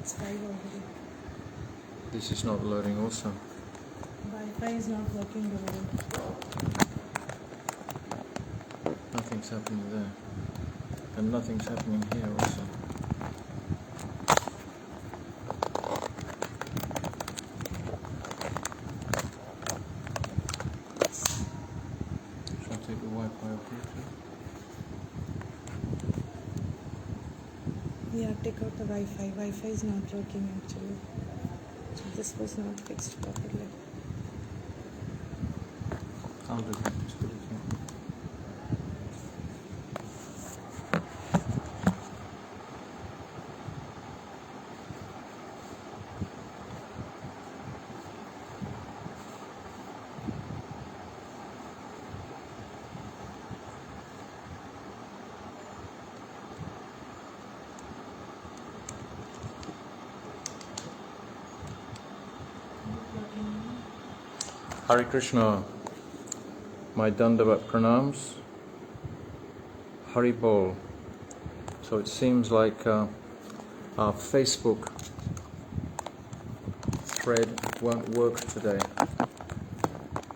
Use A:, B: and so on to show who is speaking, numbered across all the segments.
A: It's 5 already.
B: This is not loading also.
A: Wi-Fi is not working already.
B: Nothing's happening there. And nothing's happening here also. Shall I take the Wi-Fi off here too?
A: Yeah, take out the Wi-Fi. Wi-Fi is not working actually. So this was not fixed properly.
B: I'll do that. Just put it here. Hare Krishna, my Dandavat pranams, Hari Bol. So it seems like our Facebook thread won't work today,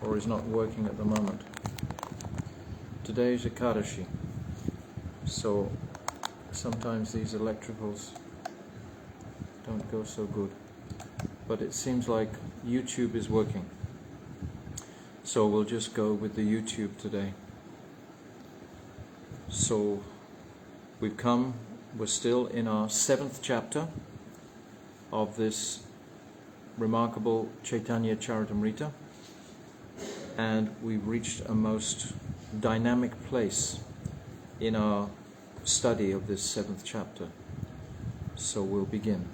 B: or is not working at the moment. Today is Ekadashi, so sometimes these electricals don't go so good. But it seems like YouTube is working. So we'll just go with the YouTube today. So we're still in our 7th chapter of this remarkable Caitanya Caritamrta, and we've reached a most dynamic place in our study of this 7th chapter. So we'll begin.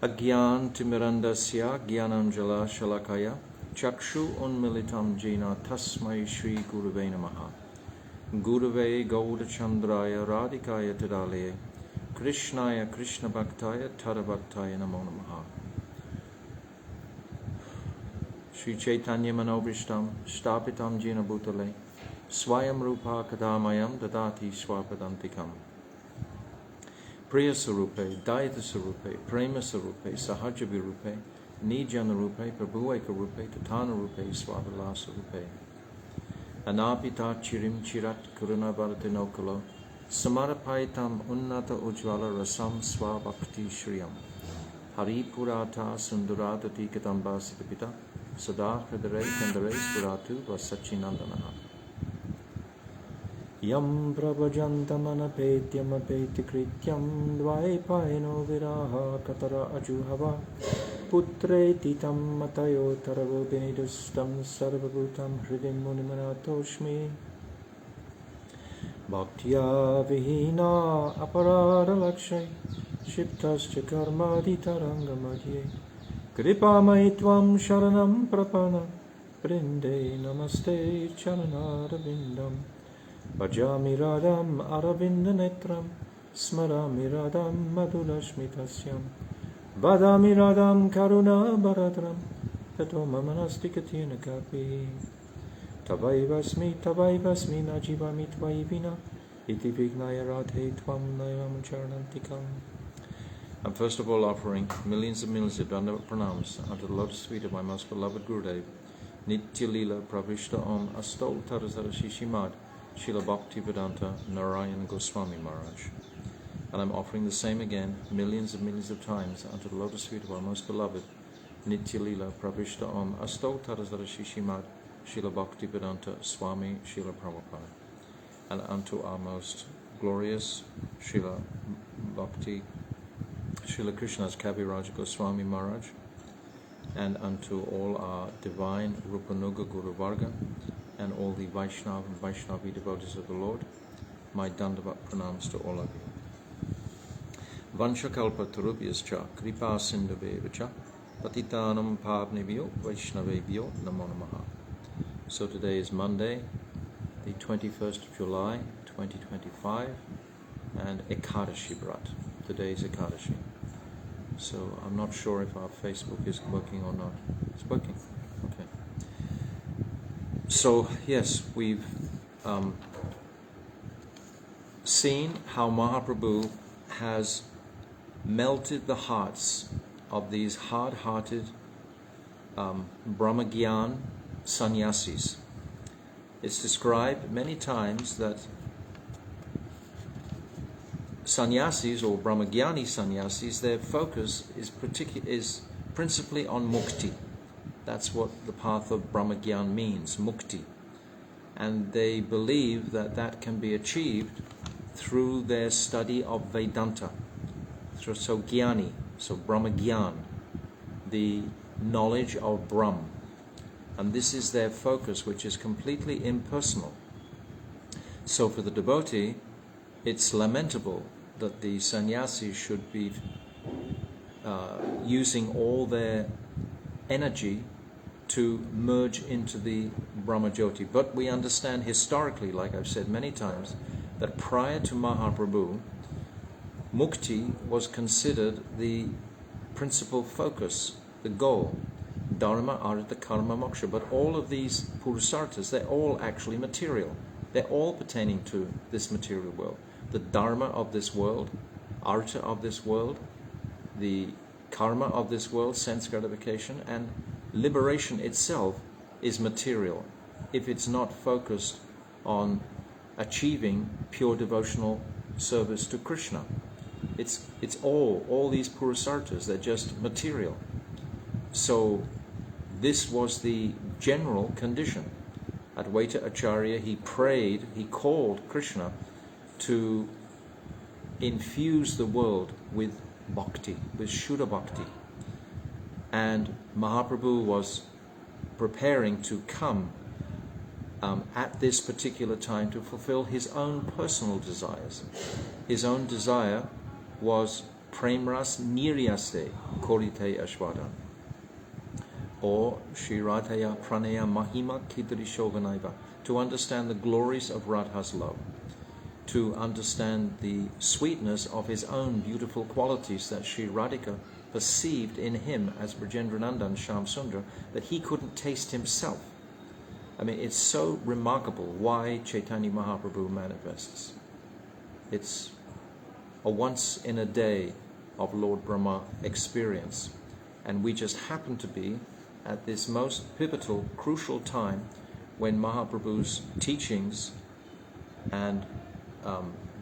B: Agyan timirandasya gyananjala shalakaya Chakshu unmilitam jena tasmai Shri Gurave namaha. Gurave Gaudachandraya Radhikaya Tadalaye Krishnaya Krishna Bhaktaya Tadabhaktaya Namo Namaha. Sri Chaitanya Manobhishtam Shtapitam Jena Bhutale Swayam Rupa Kadamayam Dadati Swapadantikam. Priya Sarupe, Daita Sarupe, Prema Sarupe, Sahajavi Rupe, Nijana Rupe, Prabhueka Rupe, Tatana Rupe, Swavilasa Rupe. Anapita Chirim Chirat Kuruna Bharatinokalo, Samarapaitam Unnata Ujvala Rasam Swabhakti Shriyam. Hari Purata Sundurata Tikatam Basitapita, Sada Hridare Kandare Spuratu Vasachinandanaha. Yam Prabhajantamanapetyam Apeti Dvaipaino Viraha Katara Ajuhava. Putre titam matayo taravo benidustam sarvabhutam hridim munimanatoshmi. Bhaktya vihina aparada lakshay shiptascha karmadi tarangamadye. Kripa maitvam sharanam prapana brinde namaste charanarabindam. Bhajami radam aravinda netram smarami radam madhulashmitasyam. Vadami radam karuna baradram tato mamanastikatina kapi. Tavaivasmi najivami tvaivina iti vignaya radhe tvam nayam charanantikam. I'm first of all offering millions and millions of Dandavat pranams unto the lotus feet of my most beloved Gurudev, Adi-lila Pravishta Om Astol Tarazara Shishimad Srila Bhakti Vedanta Narayan Goswami Maharaj. And I'm offering the same again, millions and millions of times, unto the lotus feet of our most beloved, Adi-lila Pravishta Om Astol Tarazara Shishimad Srila Bhakti Vedanta Swami Srila Prabhupada. And unto our most glorious Srila Bhakti, Srila Krishna's Kaviraj Goswami Maharaj, and unto all our divine Rupanuga Guru Varga, and all the Vaishnava and Vaishnavi devotees of the Lord, my Dandavat pranams to all of you. Vanshakalpa tarubhyascha kripa sindhavevacha patitanam pavnebhyo vaishnavebhyo namo namaha. So today is Monday, the 21st of July, 2025, and Ekadashi Brat. Today is Ekadashi. So I'm not sure if our Facebook is working or not. It's working. Okay. So yes, we've seen how Mahaprabhu has melted the hearts of these hard-hearted Brahmagyan sannyasis. It's described many times that sannyasis or Brahmagyani sannyasis, their focus is principally on mukti. That's what the path of Brahmagyan means, mukti. And they believe that that can be achieved through their study of Vedanta. So Gyani, so Brahmagyan, the knowledge of Brahm. And this is their focus, which is completely impersonal. So for the devotee, it's lamentable that the sannyasis should be using all their energy to merge into the Brahmajyoti. But we understand historically, like I've said many times, that prior to Mahaprabhu, mukti was considered the principal focus, the goal. Dharma, artha, karma, moksha. But all of these purusarthas, they're all actually material. They're all pertaining to this material world. The dharma of this world, artha of this world, the karma of this world, sense gratification, and liberation itself is material if it's not focused on achieving pure devotional service to Krishna. It's all these purusarthas, they're just material. So this was the general condition. Advaita Acharya, he prayed, he called Krishna to infuse the world with bhakti, with Shuddha bhakti. And Mahaprabhu was preparing to come at this particular time to fulfill his own personal desires. His own desire was premras niryase korite ashvadan, or shirataya pranaya mahima kidrishoganaiva, to understand the glories of Radha's love, to understand the sweetness of his own beautiful qualities that Sri Radhika perceived in him as Brajendranandan Shyam Sundar that he couldn't taste himself. I mean, it's so remarkable why Chaitanya Mahaprabhu manifests. It's a once in a day of Lord Brahma experience. And we just happen to be at this most pivotal, crucial time when Mahaprabhu's teachings and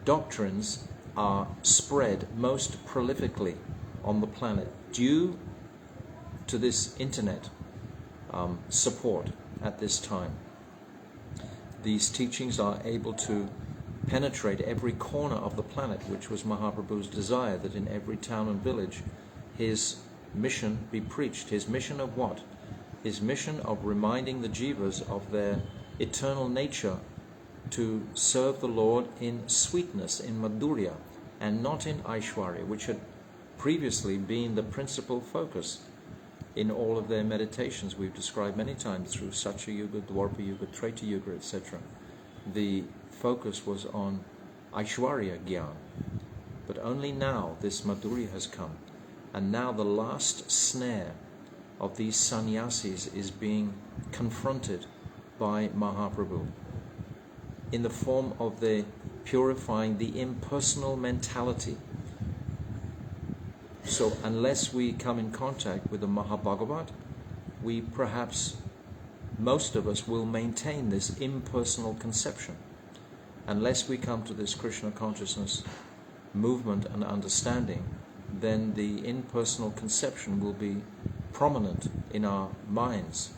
B: doctrines are spread most prolifically on the planet due to this internet support at this time. These teachings are able to penetrate every corner of the planet, which was Mahaprabhu's desire, that in every town and village his mission be preached. His mission of what? His mission of reminding the jivas of their eternal nature to serve the Lord in sweetness, in madhurya, and not in aishwarya, which had previously been the principal focus in all of their meditations. We've described many times through Satya Yuga, Dwarpa Yuga, Treta Yuga, etc. The focus was on aishwarya gyan. But only now this madhurya has come. And now the last snare of these sannyasis is being confronted by Mahaprabhu in the form of the purifying the impersonal mentality. So unless we come in contact with the Mahabhagavat, we perhaps, most of us, will maintain this impersonal conception. Unless we come to this Krishna consciousness movement and understanding, then the impersonal conception will be prominent in our minds.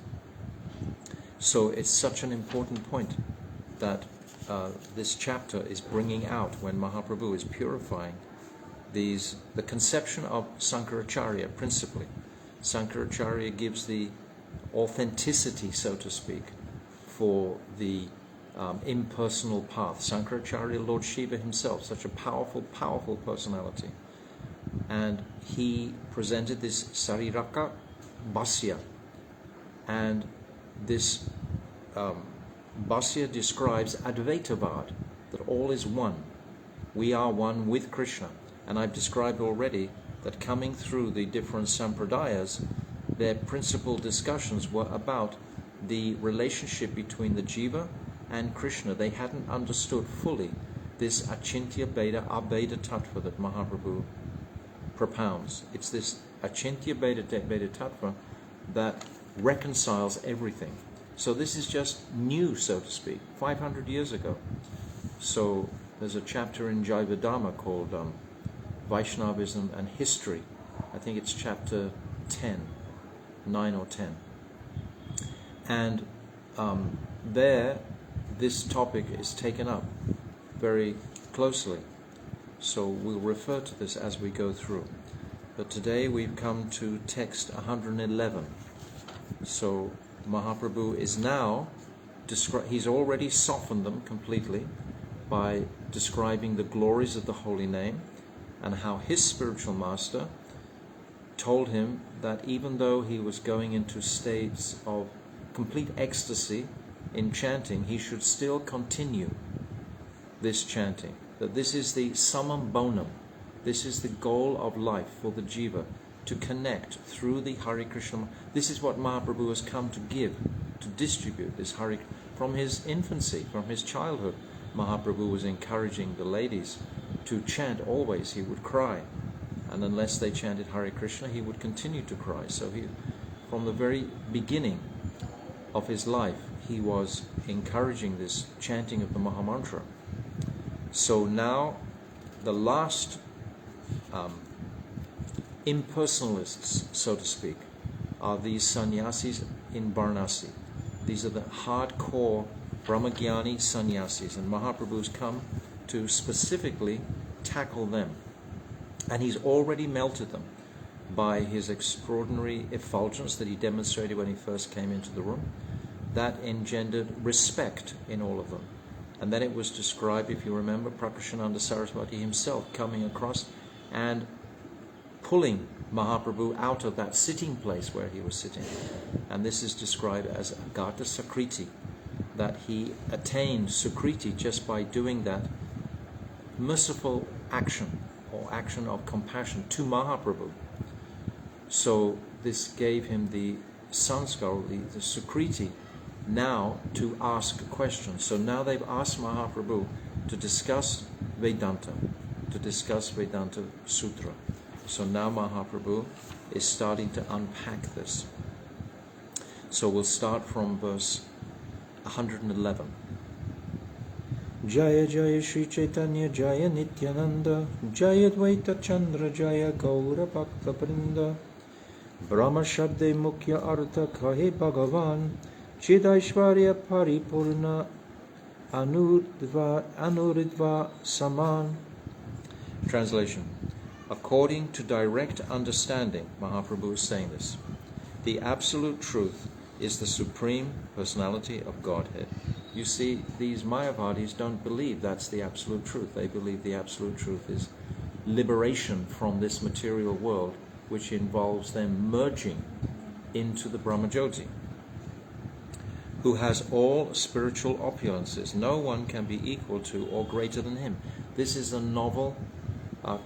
B: So it's such an important point that this chapter is bringing out when Mahaprabhu is purifying the conception of Sankaracharya principally. Sankaracharya gives the authenticity, so to speak, for the impersonal path. Sankaracharya, Lord Shiva himself, such a powerful, powerful personality. And he presented this Sariraka Bhasya. And this Bhasya describes Advaitavad, that all is one. We are one with Krishna. And I've described already that coming through the different sampradayas, their principal discussions were about the relationship between the jiva and Krishna. They hadn't understood fully this Achintya Beda Abeda Tattva that Mahaprabhu propounds. It's this Achintya Veda Tattva that reconciles everything. So this is just new, so to speak, 500 years ago. So there's a chapter in Jaiva Dharma called Vaishnavism and History. I think it's chapter 10, 9 or 10. And there, this topic is taken up very closely. So we'll refer to this as we go through. But today we've come to text 111. So Mahaprabhu is now, he's already softened them completely by describing the glories of the holy name and how his spiritual master told him that even though he was going into states of complete ecstasy in chanting, he should still continue this chanting. That this is the summum bonum, this is the goal of life for the jiva, to connect through the Hare Krishna. This is what Mahaprabhu has come to give, to distribute this Hare. From his infancy, from his childhood, Mahaprabhu was encouraging the ladies to chant always. He would cry, and unless they chanted Hare Krishna, he would continue to cry. So he, from the very beginning of his life, he was encouraging this chanting of the Mahamantra. So now the last impersonalists, so to speak, are these sannyasis in Varanasi. These are the hardcore Brahmagyani sannyasis, and Mahaprabhu's come to specifically tackle them. And he's already melted them by his extraordinary effulgence that he demonstrated when he first came into the room. That engendered respect in all of them. And then it was described, if you remember, Prakashananda Saraswati himself coming across and pulling Mahaprabhu out of that sitting place where he was sitting. And this is described as Agata Sakriti, that he attained Sukriti just by doing that merciful action, or action of compassion to Mahaprabhu. So this gave him the sanskar, the Sukriti, now to ask questions. So now they've asked Mahaprabhu to discuss Vedanta Sutra. So now Mahaprabhu is starting to unpack this. So we'll start from verse 111. Jaya Jaya Shri Caitanya Jaya Nityananda Jaya Dvaita Chandra Jaya Gaura Bhakta Vrinda Brahma Shabde Mukhya Artha Kahe Bhagavan Chidaishvarya Paripurna Anuridva Saman. Translation. According to direct understanding, Mahaprabhu is saying this, the absolute truth is the Supreme Personality of Godhead. You see, these Mayavadis don't believe that's the absolute truth. They believe the absolute truth is liberation from this material world, which involves them merging into the Brahmajyoti, who has all spiritual opulences. No one can be equal to or greater than him. This is a novel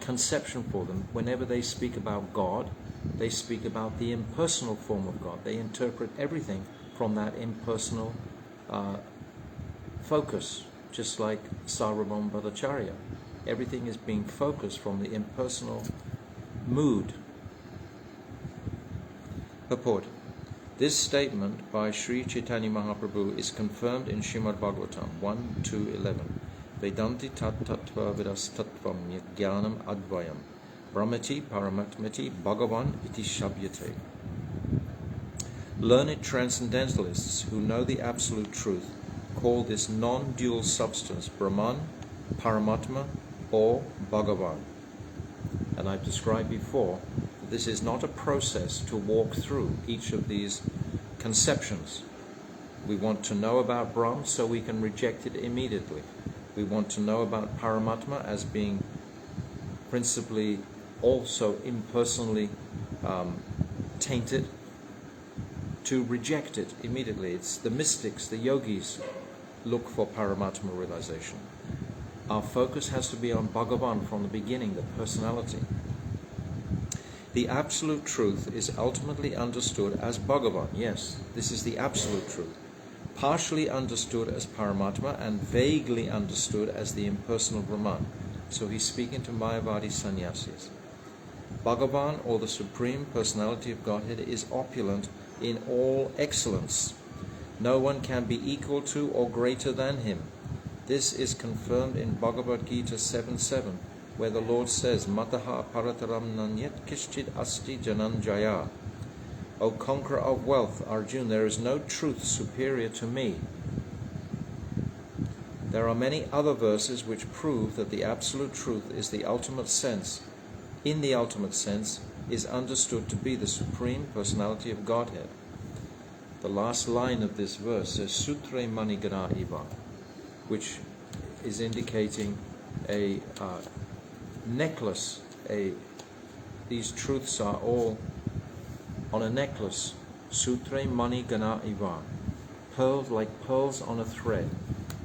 B: conception for them. Whenever they speak about God, they speak about the impersonal form of God. They interpret everything from that impersonal focus, just like Sarvabhauma Bhattacharya. Everything is being focused from the impersonal mood. Purport. This statement by Sri Chaitanya Mahaprabhu is confirmed in Srimad Bhagavatam 1.2.11. Vedanti tat tattva vidas tattvam jnanam advayam brahmati paramatmati bhagavan iti shabhyate. Learned transcendentalists who know the absolute truth call this non-dual substance Brahman, Paramatma, or Bhagavan. And I've described before that this is not a process to walk through each of these conceptions. We want to know about Brahm so we can reject it immediately. We want to know about Paramatma as being principally also impersonally tainted, to reject it immediately. It's the mystics, the yogis, look for Paramatma realization. Our focus has to be on Bhagavan from the beginning, the personality. The absolute truth is ultimately understood as Bhagavan. Yes, this is the absolute truth. Partially understood as Paramatma and vaguely understood as the impersonal Brahman. So he's speaking to Mayavadi sannyasis.
C: Bhagavan, or the Supreme Personality of Godhead, is opulent in all excellence. No one can be equal to or greater than him. This is confirmed in Bhagavad Gita 7.7, where the Lord says, Mataha parataram nanyet kishchid asti jananjaya. O conqueror of wealth, Arjuna, there is no truth superior to me. There are many other verses which prove that the absolute truth is the ultimate sense. In the ultimate sense is understood to be the Supreme Personality of Godhead. The last line of this verse says Sutre Manigana Iva, which is indicating a necklace. These truths are all on a necklace. Sutre Manigana Iva. Pearls, like pearls on a thread,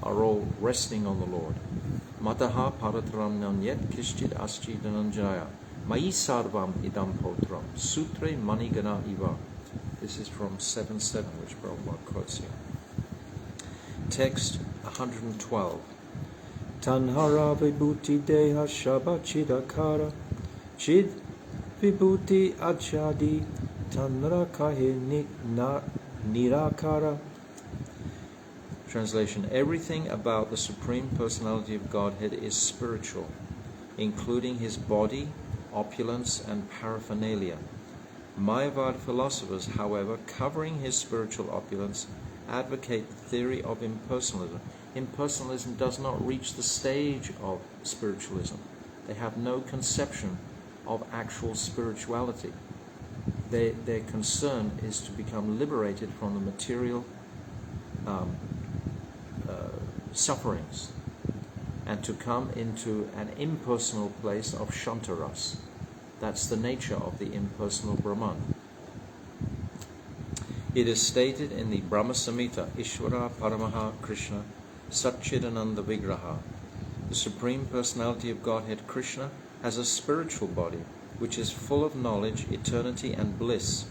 C: are all resting on the Lord. Mataha paratram nanyet kishchid asti dhananjaya. Mai sarvam idam potram. Sutre Manigana Iva. This is from 7.7, which Prabhupada quotes here. Text 112.
B: Tanhara vibhuti deha shaba chidakara chid vibhuti achadi tanra kahe nirakara.
C: Translation: everything about the Supreme Personality of Godhead is spiritual, including his body, opulence, and paraphernalia. Mayavad philosophers, however, covering his spiritual opulence, advocate the theory of impersonalism. Impersonalism does not reach the stage of spiritualism. They have no conception of actual spirituality. Their concern is to become liberated from the material sufferings and to come into an impersonal place of Shantaras. That's the nature of the impersonal Brahman. It is stated in the Brahma Samhita, Ishvara Paramaha Krishna Satchidananda Vigraha. The Supreme Personality of Godhead, Krishna, has a spiritual body which is full of knowledge, eternity, and bliss.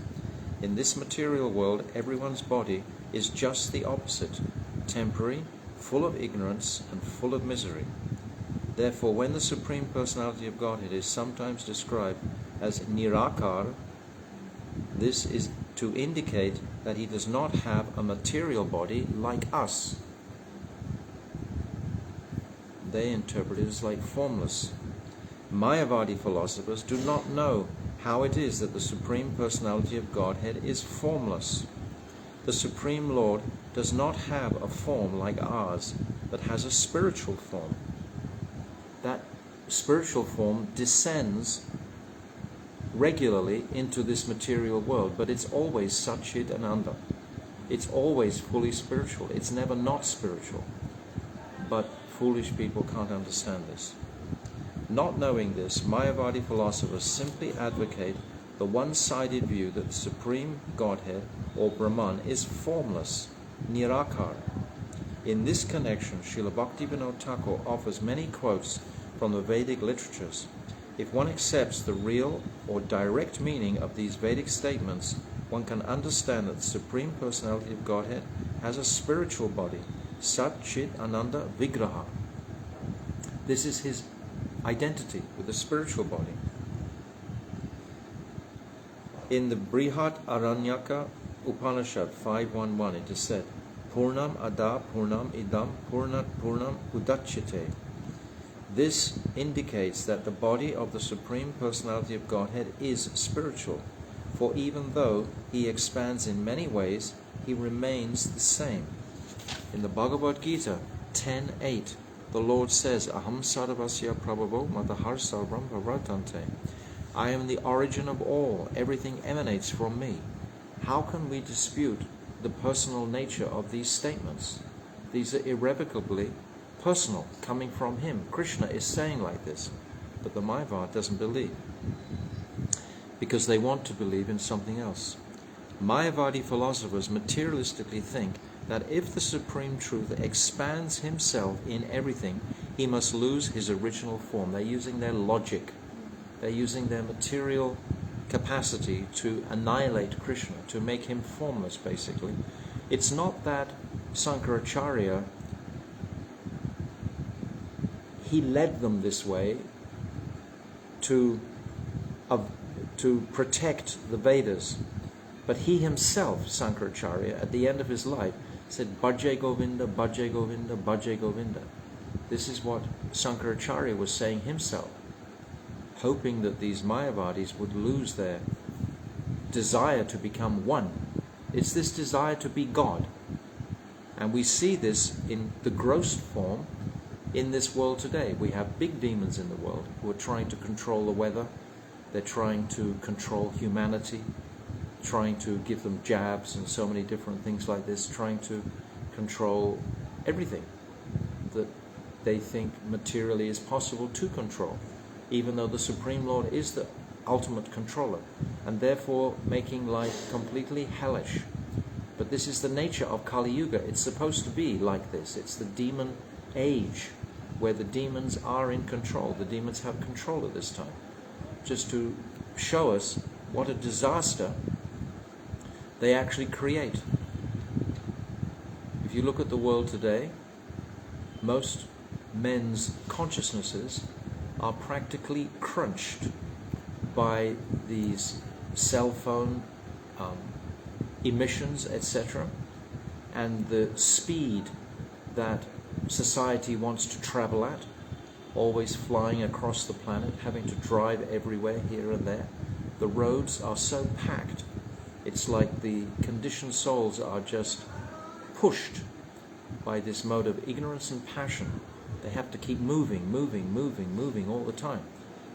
C: In this material world, everyone's body is just the opposite, temporary, full of ignorance, and full of misery. Therefore, when the Supreme Personality of Godhead is sometimes described as Nirakar, this is to indicate that he does not have a material body like us. They interpret it as like formless. Mayavadi philosophers do not know how it is that the Supreme Personality of Godhead is formless. The Supreme Lord does not have a form like ours, but has a spiritual form. That spiritual form descends regularly into this material world, but it's always Satchid Ananda. It's always fully spiritual. It's never not spiritual. But foolish people can't understand this. Not knowing this, Mayavadi philosophers simply advocate the one-sided view that the Supreme Godhead, or Brahman, is formless, Nirakara. In this connection, Srila Bhaktivinoda Thakur offers many quotes from the Vedic literatures. If one accepts the real or direct meaning of these Vedic statements, one can understand that the Supreme Personality of Godhead has a spiritual body, Sat Chit Ananda Vigraha. This is his identity with a spiritual body. In the Brihat Aranyaka Upanishad 5.1.1, it is said, Purnam Ada Purnam Idam Purnat Purnam Udachyate. This indicates that the body of the Supreme Personality of Godhead is spiritual, for even though he expands in many ways, he remains the same. In the Bhagavad Gita 10.8, the Lord says, Aham sarvasya prabhavo matahar sarvam pravartante. I am the origin of all. Everything emanates from me. How can we dispute the personal nature of these statements? These are irrevocably personal, coming from him. Krishna is saying like this, but the Mayavad doesn't believe, because they want to believe in something else. Mayavadi philosophers materialistically think that if the Supreme Truth expands himself in everything, he must lose his original form. They're using their logic. They're using their material capacity to annihilate Krishna, to make him formless, basically. It's not that Sankaracharya, he led them this way to to protect the Vedas. But he himself, Sankaracharya, at the end of his life, said, Bhaje Govinda, Bhaje Govinda, Bhaje Govinda. This is what Sankaracharya was saying himself, hoping that these Mayavadis would lose their desire to become one. It's this desire to be God. And we see this in the gross form in this world today. We have big demons in the world who are trying to control the weather. They're trying to control humanity, trying to give them jabs and so many different things like this, trying to control everything that they think materially is possible to control, even though the Supreme Lord is the ultimate controller, and therefore making life completely hellish. But this is the nature of Kali Yuga. It's supposed to be like this. It's the demon age where the demons are in control. The demons have control at this time, just to show us what a disaster they actually create. If you look at the world today, most men's consciousnesses are practically crunched by these cell phone emissions, etc., and the speed that society wants to travel at, always flying across the planet, having to drive everywhere, here and there. The roads are so packed, it's like the conditioned souls are just pushed by this mode of ignorance and passion. They have to keep moving all the time.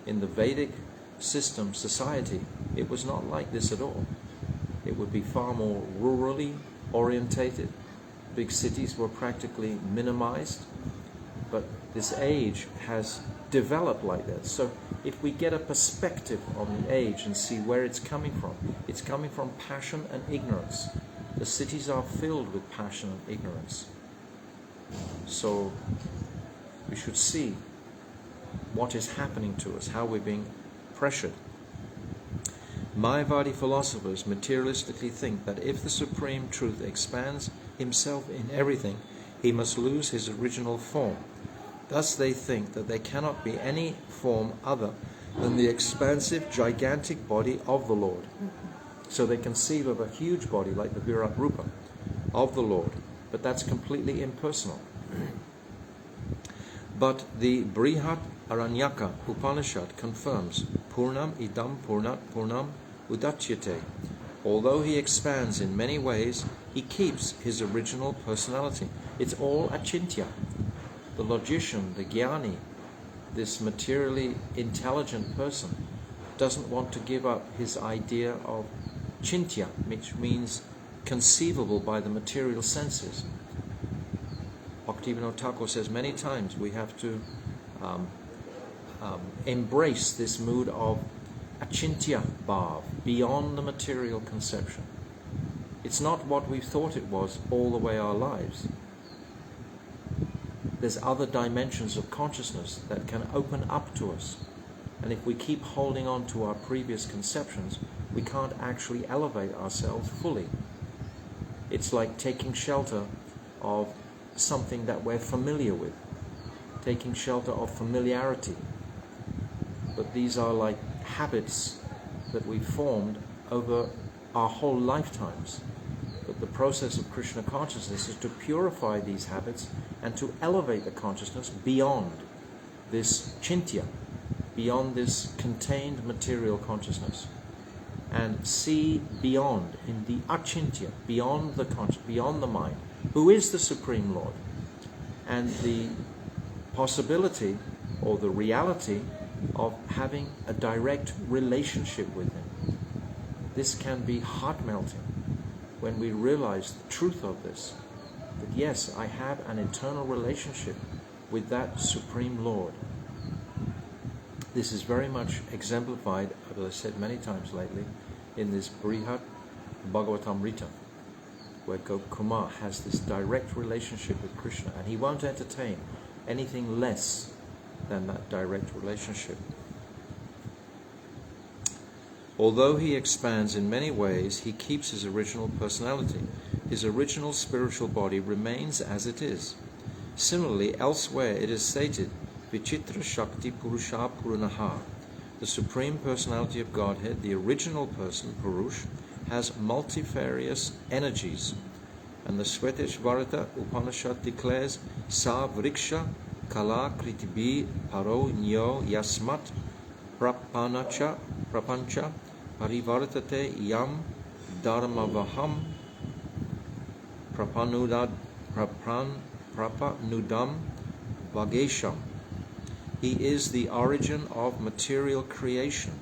C: In the Vedic system, society, it was not like this at all. It would be far more rurally orientated. Big cities were practically minimized. But this age has developed like that. So if we get a perspective on the age and see where it's coming from passion and ignorance. The cities are filled with passion and ignorance. So we should see what is happening to us, how we're being pressured. Mayavadi philosophers materialistically think that if the Supreme Truth expands himself in everything, he must lose his original form. Thus they think that there cannot be any form other than the expansive, gigantic body of the Lord. So they conceive of a huge body like the Virat Rupa of the Lord, but that's completely impersonal. But the Brihat Aranyaka Upanishad confirms, Purnam idam purnat purnam udachyate. Although he expands in many ways, he keeps his original personality. It's all achintya. The logician, the jnani, this materially intelligent person, doesn't want to give up his idea of chintya, which means conceivable by the material senses. Bhaktivinoda Thakur says many times we have to embrace this mood of achintya bhav, beyond the material conception. It's not what we thought it was all the way our lives. There's other dimensions of consciousness that can open up to us. And if we keep holding on to our previous conceptions, we can't actually elevate ourselves fully. It's like taking shelter of something that we're familiar with, taking shelter of familiarity. But these are like habits that we've formed over our whole lifetimes. But the process of Krishna consciousness is to purify these habits and to elevate the consciousness beyond this chintya, beyond this contained material consciousness, and see beyond, in the achintya, beyond the beyond the mind, who is the Supreme Lord, and the possibility or the reality of having a direct relationship with Him. This can be heart-melting when we realize the truth of this, that yes, I have an eternal relationship with that Supreme Lord. This is very much exemplified, as I said many times lately, in this Brihat Bhagavatamrita, where Gopkumar has this direct relationship with Krishna, and he won't entertain anything less than that direct relationship. Although he expands in many ways, he keeps his original personality. His original spiritual body remains as it is. Similarly, elsewhere it is stated, Vichitra Shakti Purusha Purunaha. The Supreme Personality of Godhead, the original person, Purush, has multifarious energies. And the Shveteshvarata Upanishad declares, Sa vriksha kala kritibi paro nyo yasmat prapancha parivartate yam dharmavaham prapanudam vagesham. He is the origin of material creation,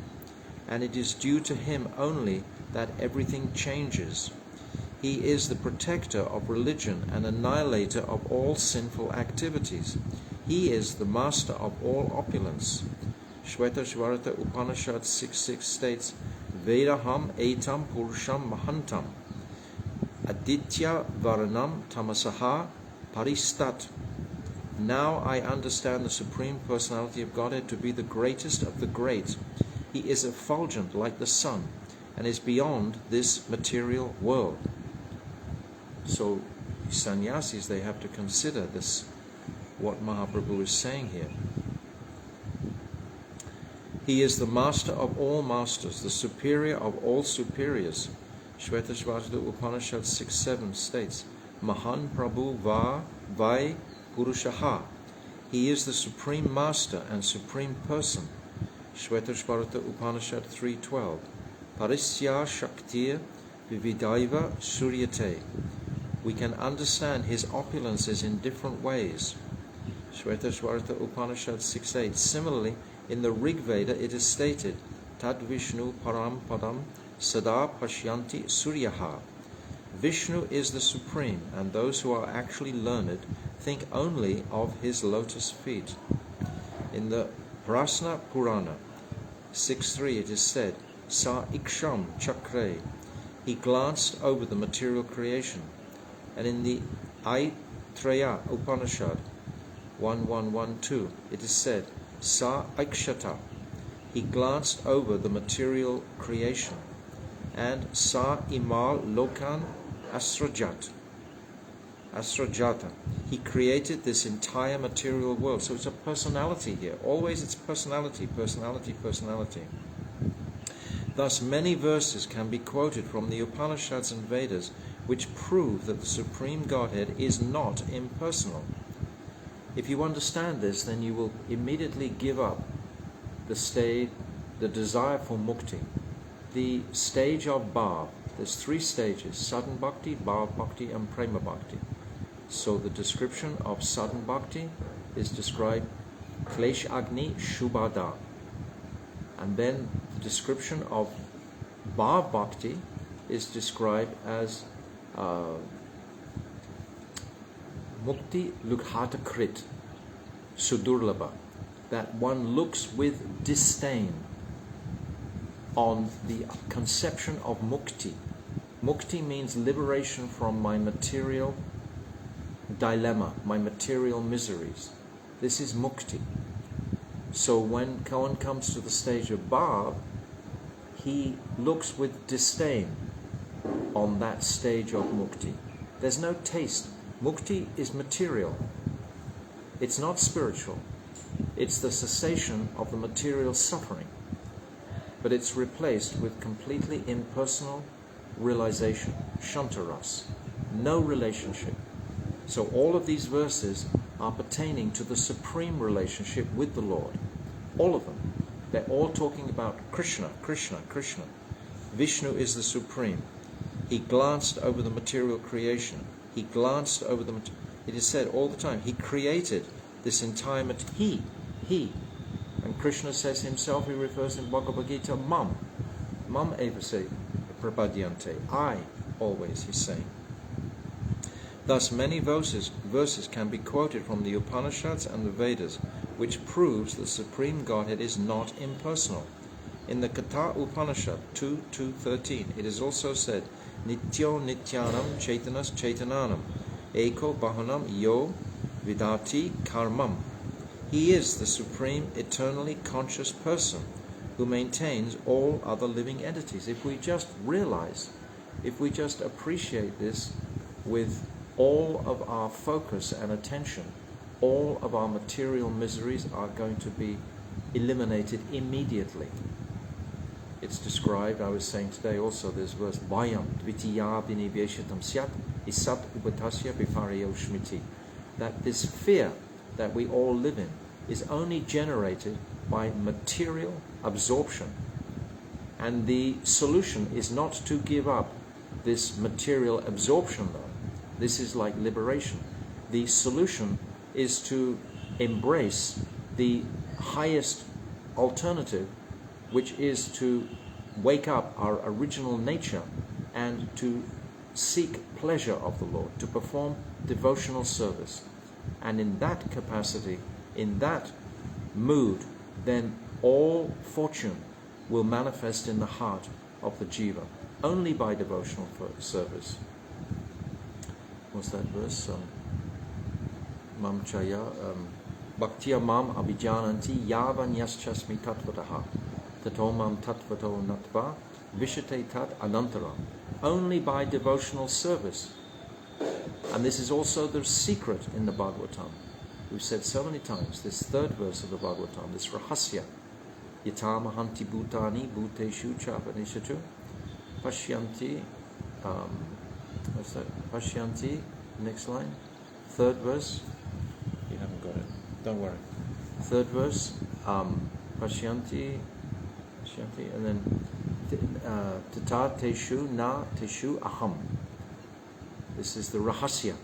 C: and it is due to him only that everything changes. He is the protector of religion and annihilator of all sinful activities. He is the master of all opulence. Shvetashvarata Upanishad 6.6 states, Vedaham etam purusham mahantam aditya varanam tamasaha paristat. Now I understand the Supreme Personality of Godhead to be the greatest of the great. He is effulgent like the sun and is beyond this material world. So sannyasis, they have to consider this, what Mahaprabhu is saying here. He is the master of all masters, the superior of all superiors. Shvetashvarata Upanishad 6.7 states, Mahan Prabhu Vai Purushaha. He is the supreme master and supreme person. Shvetashvarata Upanishad 3.12. Parisya Shaktir Vividaiva Suryate. We can understand his opulences in different ways. Shvetashvarata Upanishad 6.8. Similarly, in the Rig Veda it is stated, Tad Vishnu Param Padam Sada Pashyanti Suryaha. Vishnu is the supreme, and those who are actually learned think only of his lotus feet. In the Prasna Purana 6.3 it is said, Sa Iksham Chakre. He glanced over the material creation. And in the Aitreya Upanishad 1.1.1.2 it is said, Sa Aikshata. He glanced over the material creation. And Sa Imal Lokan Asrajata. He created this entire material world. So it's a personality here. Always it's personality. Thus many verses can be quoted from the Upanishads and Vedas which prove that the Supreme Godhead is not impersonal. If you understand this, then you will immediately give up the desire for mukti. The stage of bhav, there's 3 stages, sadhan bhakti, bhav bhakti and prema bhakti. So the description of sadhan bhakti is described klesh agni shubhada. And then the description of bhav bhakti is described as mukti lukhata krit sudurlabha, that one looks with disdain on the conception of mukti. Mukti means liberation from my material dilemma, my material miseries. This is mukti. So when one comes to the stage of bhav, he looks with disdain on that stage of mukti. There's no taste. Mukti is material. It's not spiritual. It's the cessation of the material suffering. But it's replaced with completely impersonal realization, shantaras, no relationship. So all of these verses are pertaining to the supreme relationship with the Lord. All of them. They're all talking about Krishna. Vishnu is the supreme. He glanced over the material creation. He glanced over the... It is said all the time, he created this entire... He. And Krishna says himself, he refers in Bhagavad Gita, Mam evase prapadyante. I, always, he's saying. Thus many verses can be quoted from the Upanishads and the Vedas, which proves the Supreme Godhead is not impersonal. In the Katha Upanishad 2.2.13, it is also said, Nityo Nityanam Chaitanas Chaitananam Eko Bahanam Yo Vidati Karmam. He is the supreme, eternally conscious person who maintains all other living entities. If we just realize, if we just appreciate this with all of our focus and attention, all of our material miseries are going to be eliminated immediately. It's described, I was saying today also, there's verse, Vayam dvitiya viniveshitam syat isat upatasya viparyo shmiti. That this fear that we all live in is only generated by material absorption. And the solution is not to give up this material absorption though. This is like liberation. The solution is to embrace the highest alternative, which is to wake up our original nature and to seek pleasure of the Lord, to perform devotional service. And in that capacity, in that mood, then all fortune will manifest in the heart of the jiva, only by devotional service. What's that verse? Mam chaya bhaktiya mam abhijananti yavan yaschasmi tatvataha tato mam tatvato natva vishate tat anantara. Only by devotional service. And this is also the secret in the Bhagavatam. We've said so many times, this third verse of the Bhagavatam, this rahasya, yatamahanti bhutani bhuteshu chapanishatu pashyanti, what's that? Pashyanti, next line, third verse. You haven't got it, don't worry. Third verse, pashyanti, and then tata teshu na teshu aham. This is the rahasya.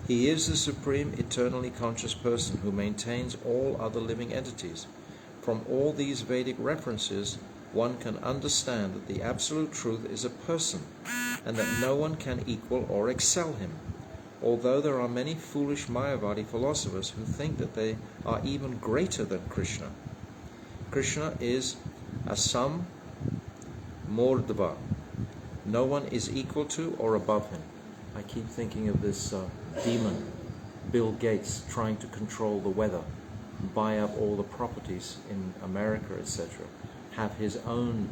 C: He is the supreme, eternally conscious person who maintains all other living entities. From all these Vedic references, one can understand that the absolute truth is a person, and that no one can equal or excel him. Although there are many foolish Mayavadi philosophers who think that they are even greater than Krishna. Krishna is Asam Mordva. No one is equal to or above him. I keep thinking of this demon, Bill Gates, trying to control the weather, buy up all the properties in America, etc., have his own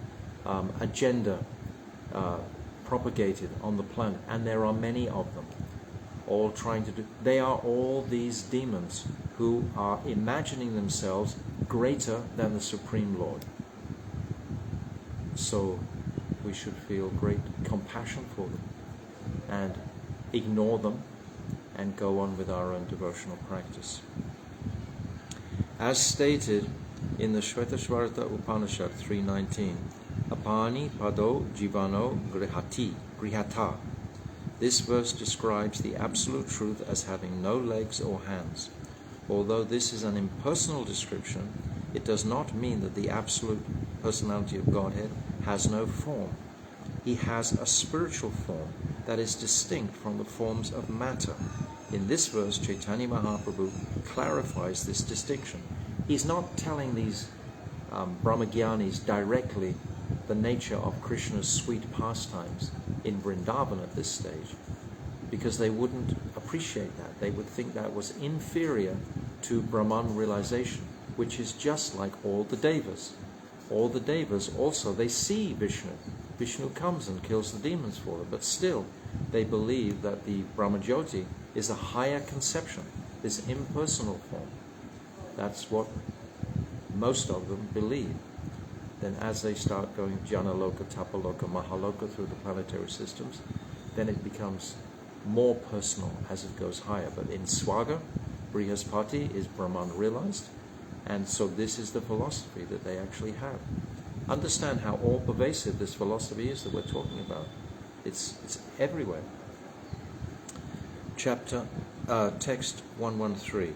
C: agenda propagated on the planet, and there are many of them, all trying to do. They are all these demons who are imagining themselves greater than the Supreme Lord. So we should feel great compassion for them and ignore them and go on with our own devotional practice. As stated in the Shvetashvarta Upanishad 3.19, Apani Pado Jivano Grihata. This verse describes the absolute truth as having no legs or hands. Although this is an impersonal description, it does not mean that the absolute personality of Godhead has no form. He has a spiritual form that is distinct from the forms of matter. In this verse, Chaitanya Mahaprabhu clarifies this distinction. He's not telling these Brahmagyanis directly the nature of Krishna's sweet pastimes in Vrindavan at this stage, because they wouldn't appreciate that. They would think that was inferior to Brahman realization, which is just like all the devas. All the devas also, they see Vishnu. Vishnu comes and kills the demons for them, but still they believe that the Brahmajyoti is a higher conception, this impersonal form. That's what most of them believe. Then as they start going Janaloka, Tapaloka, Mahaloka through the planetary systems, then it becomes more personal as it goes higher. But in Swaga, Brihaspati is Brahman realized, and so this is the philosophy that they actually have. Understand how all-pervasive this philosophy is that we're talking about. It's everywhere. Text 113.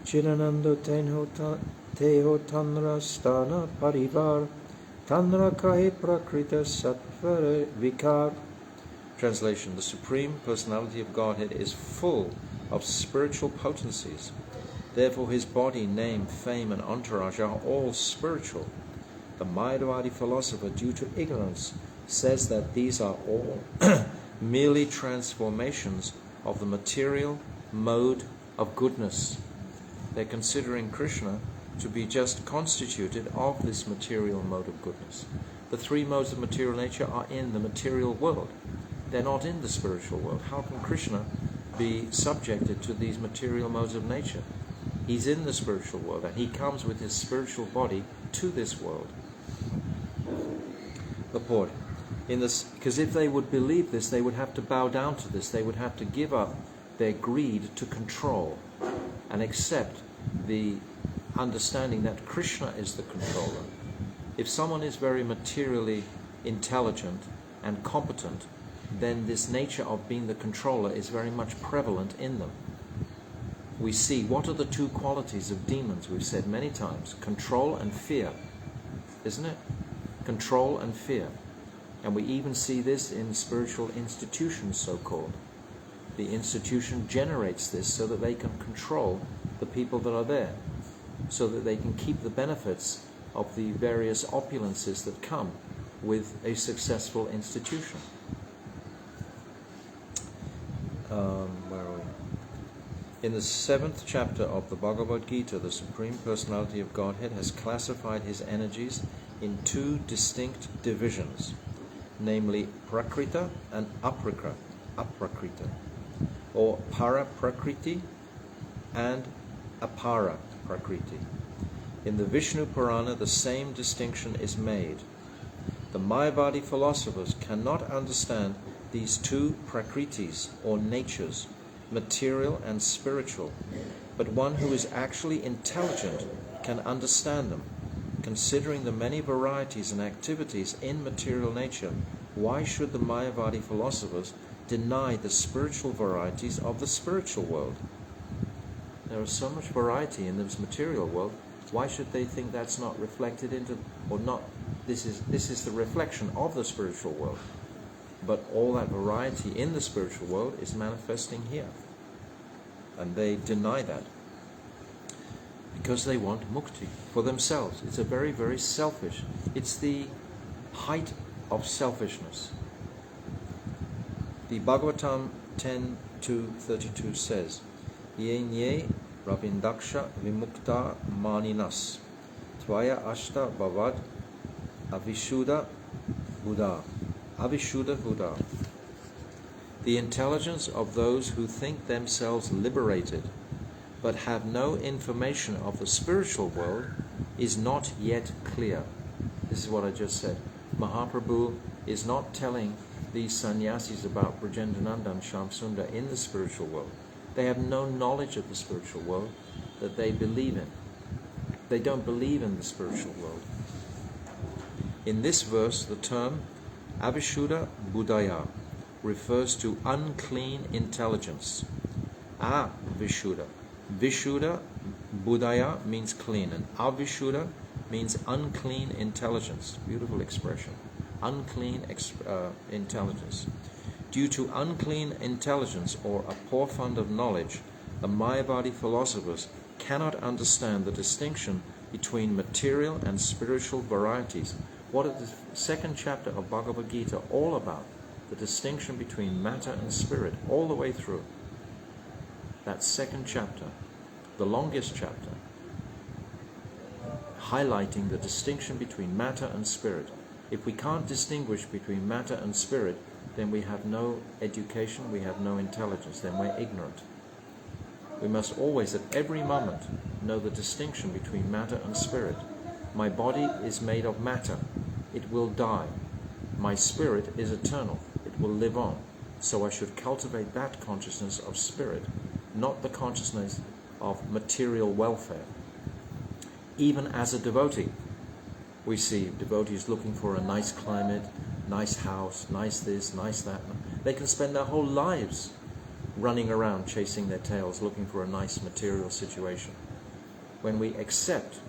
B: Chiranando teho tanra stana parivar tanra kahe prakrita sattva vikar.
C: Translation: the Supreme Personality of Godhead is full of spiritual potencies. Therefore his body, name, fame and entourage are all spiritual. The Mayavadi philosopher, due to ignorance, says that these are all merely transformations of the material mode of goodness. They're considering Krishna to be just constituted of this material mode of goodness. The three modes of material nature are in the material world. They're not in the spiritual world. How can Krishna be subjected to these material modes of nature? He's in the spiritual world, and he comes with his spiritual body to this world. Purport. Because if they would believe this, they would have to bow down to this. They would have to give up their greed to control and accept the understanding that Krishna is the controller. If someone is very materially intelligent and competent, then this nature of being the controller is very much prevalent in them. We see what are the two qualities of demons, we've said many times: control and fear, isn't it? Control and fear. And we even see this in spiritual institutions, so-called. The institution generates this so that they can control the people that are there, so that they can keep the benefits of the various opulences that come with a successful institution. Where are we? In the 7th chapter of the Bhagavad Gita, the Supreme Personality of Godhead has classified his energies in two distinct divisions, namely Prakrita and Aprakrita, or Para-Prakriti and Apara-Prakriti. In the Vishnu Purana, the same distinction is made. The Mayavadi philosophers cannot understand these two Prakritis, or natures, material and spiritual, but one who is actually intelligent can understand them. Considering the many varieties and activities in material nature, why should the Mayavadi philosophers deny the spiritual varieties of the spiritual world? There is so much variety in this material world. Why should they think that's not reflected into, or not, this is the reflection of the spiritual world? But all that variety in the spiritual world is manifesting here. And they deny that because they want mukti for themselves. It's a very, very selfish. It's the height of selfishness. The Bhagavatam 10.2.32 says, Ye nye ravindaksha vimukta maninas tvaya ashta bhavad avishuddha buddha. Avishuddha Buddha. The intelligence of those who think themselves liberated but have no information of the spiritual world is not yet clear. This is what I just said. Mahaprabhu is not telling these sannyasis about Brajendrananda and Shamsundar in the spiritual world. They have no knowledge of the spiritual world that they believe in. They don't believe in the spiritual world. In this verse, the term Avishuddha Buddhaya refers to unclean intelligence. Vishuddha. Vishuddha Buddhaya means clean, and Avishuddha means unclean intelligence. Beautiful expression. Unclean intelligence. Due to unclean intelligence or a poor fund of knowledge, the Mayavadi philosophers cannot understand the distinction between material and spiritual varieties. What is the 2nd chapter of Bhagavad Gita all about? The distinction between matter and spirit, all the way through. That 2nd chapter, the longest chapter, highlighting the distinction between matter and spirit. If we can't distinguish between matter and spirit, then we have no education, we have no intelligence, then we're ignorant. We must always, at every moment, know the distinction between matter and spirit. My body is made of matter. It will die. My spirit is eternal. It will live on. So I should cultivate that consciousness of spirit, not the consciousness of material welfare. Even as a devotee, we see devotees looking for a nice climate, nice house, nice this, nice that. They can spend their whole lives running around chasing their tails, looking for a nice material situation. When we accept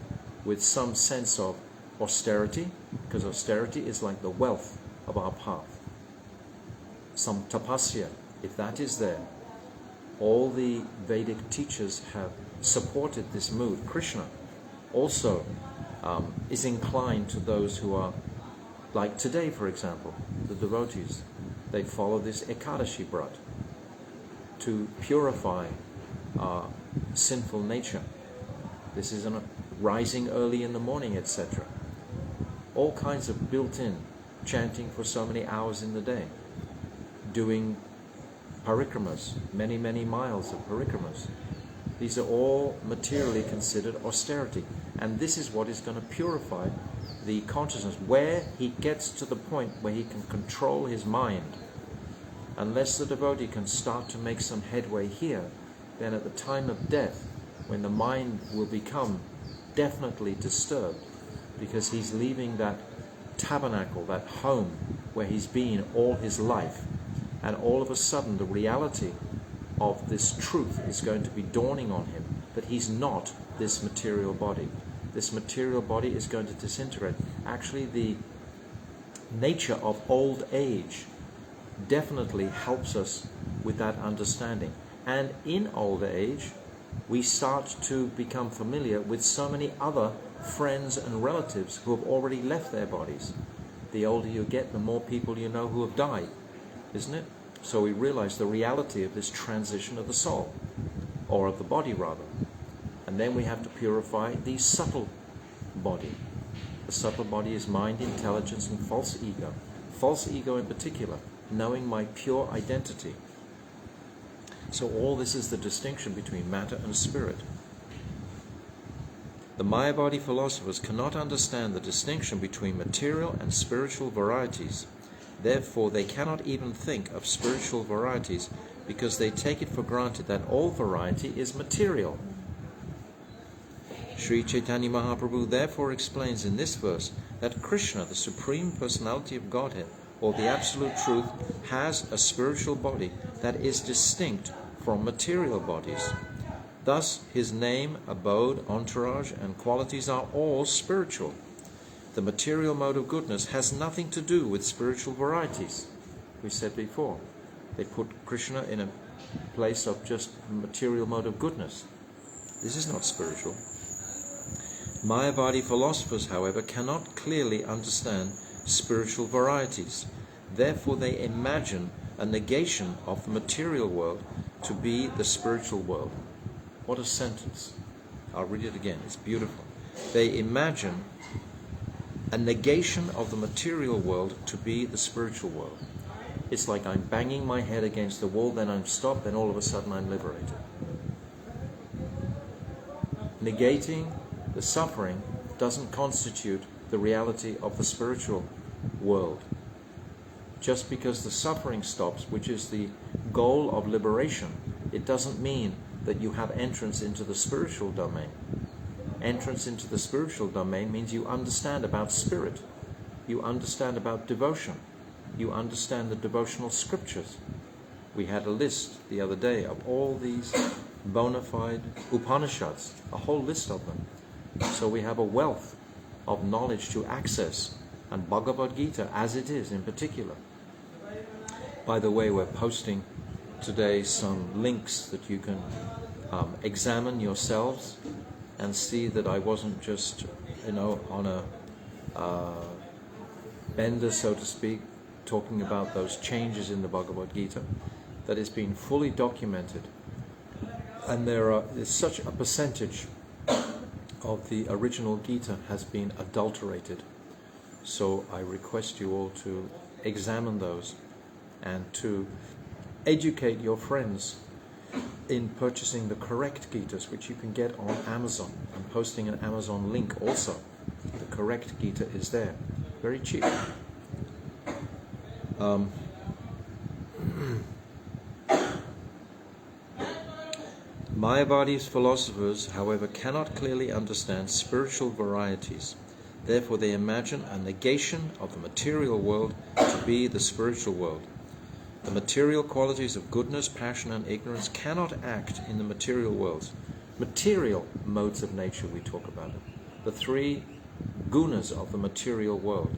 C: with some sense of austerity, because austerity is like the wealth of our path, some tapasya, if that is there, all the Vedic teachers have supported this mood. Krishna also is inclined to those who are, like today, for example, the devotees, they follow this Ekadashi Vrat to purify our sinful nature. This is rising early in the morning, etc. All kinds of built-in chanting for so many hours in the day. doing parikramas, many, many miles of parikramas. These are all materially considered austerity. And this is what is going to purify the consciousness, where he gets to the point where he can control his mind. Unless the devotee can start to make some headway here, then at the time of death, when the mind will become definitely disturbed, because he's leaving that tabernacle, that home where he's been all his life, and all of a sudden the reality of this truth is going to be dawning on him, that he's not this material body. This material body is going to disintegrate. Actually, the nature of old age definitely helps us with that understanding. And in old age, we start to become familiar with so many other friends and relatives who have already left their bodies. The older you get, the more people you know who have died, isn't it? So we realize the reality of this transition of the soul, or of the body rather. And then we have to purify the subtle body. The subtle body is mind, intelligence, and false ego. False ego in particular, knowing my pure identity. So all this is the distinction between matter and spirit. The Mayavadi philosophers cannot understand the distinction between material and spiritual varieties. Therefore, they cannot even think of spiritual varieties because they take it for granted that all variety is material. Sri Chaitanya Mahaprabhu therefore explains in this verse that Krishna, the Supreme Personality of Godhead, or the Absolute Truth, has a spiritual body that is distinct from material bodies. Thus, his name, abode, entourage, and qualities are all spiritual. The material mode of goodness has nothing to do with spiritual varieties. We said before, they put Krishna in a place of just material mode of goodness. This is not spiritual. Mayavadi philosophers, however, cannot clearly understand spiritual varieties. Therefore, they imagine a negation of the material world to be the spiritual world. What a sentence. I'll read it again. It's beautiful. They imagine a negation of the material world to be the spiritual world. It's like I'm banging my head against the wall, then I'm stopped, then all of a sudden I'm liberated. Negating the suffering doesn't constitute the reality of the spiritual world. Just because the suffering stops, which is the goal of liberation, it doesn't mean that you have entrance into the spiritual domain. Entrance into the spiritual domain means you understand about spirit, you understand about devotion, you understand the devotional scriptures. We had a list the other day of all these bona fide Upanishads, a whole list of them. So we have a wealth of knowledge to access, and Bhagavad Gita as it is in particular. By the way, we're posting today some links that you can examine yourselves and see that I wasn't just, on a bender, so to speak, talking about those changes in the Bhagavad Gita, that it's been fully documented. And there's such a percentage of the original Gita has been adulterated. So I request you all to examine those and to educate your friends in purchasing the correct Gitas, which you can get on Amazon. I'm posting an Amazon link also. The correct Gita is there. Very cheap. Mayavadi's philosophers, however, cannot clearly understand spiritual varieties. Therefore, they imagine a negation of the material world to be the spiritual world. The material qualities of goodness, passion, and ignorance cannot act in the material worlds. Material modes of nature, we talk about it. The three gunas of the material world,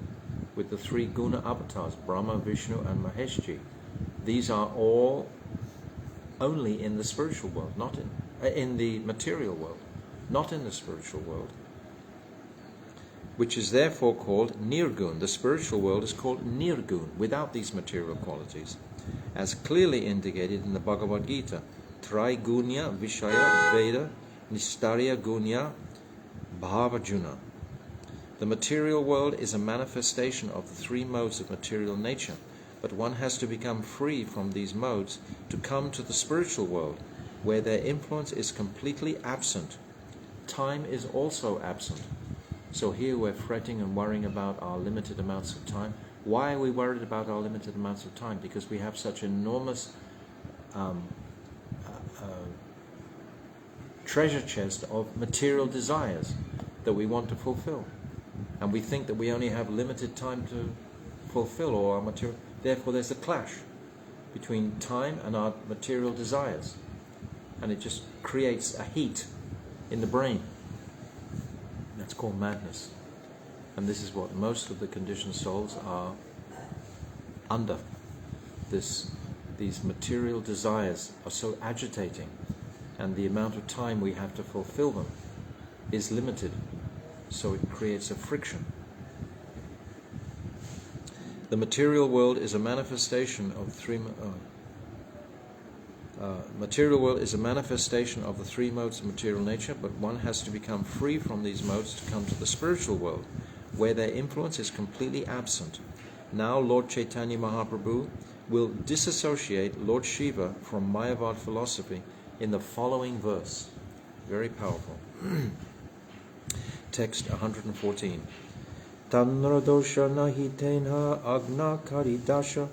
C: with the three guna avatars, Brahma, Vishnu, and Maheshji. These are all only in the spiritual world, not in the material world, not in the spiritual world, which is therefore called nirgun. The spiritual world is called nirgun, without these material qualities, as clearly indicated in the Bhagavad Gita. Traigunya Vishaya Veda Nistarya Gunya Bhavajuna. The material world is a manifestation of the three modes of material nature. but one has to become free from these modes to come to the spiritual world, where their influence is completely absent. Time is also absent. So here we're fretting and worrying about our limited amounts of time. Why are we worried about our limited amounts of time? Because we have such enormous treasure chest of material desires that we want to fulfill. And we think that we only have limited time to fulfill all our material. Therefore there's a clash between time and our material desires. And it just creates a heat in the brain. That's called madness. And this is what most of the conditioned souls are under. These material desires are so agitating, and the amount of time we have to fulfill them is limited. So it creates a friction. The material world is a manifestation of the three modes of material nature, but one has to become free from these modes to come to the spiritual world, where their influence is completely absent. Now Lord Chaitanya Mahaprabhu will disassociate Lord Shiva from Mayavad philosophy in the following verse. Very powerful. Text 114. Tanra dosha nahi tenha agna karidasha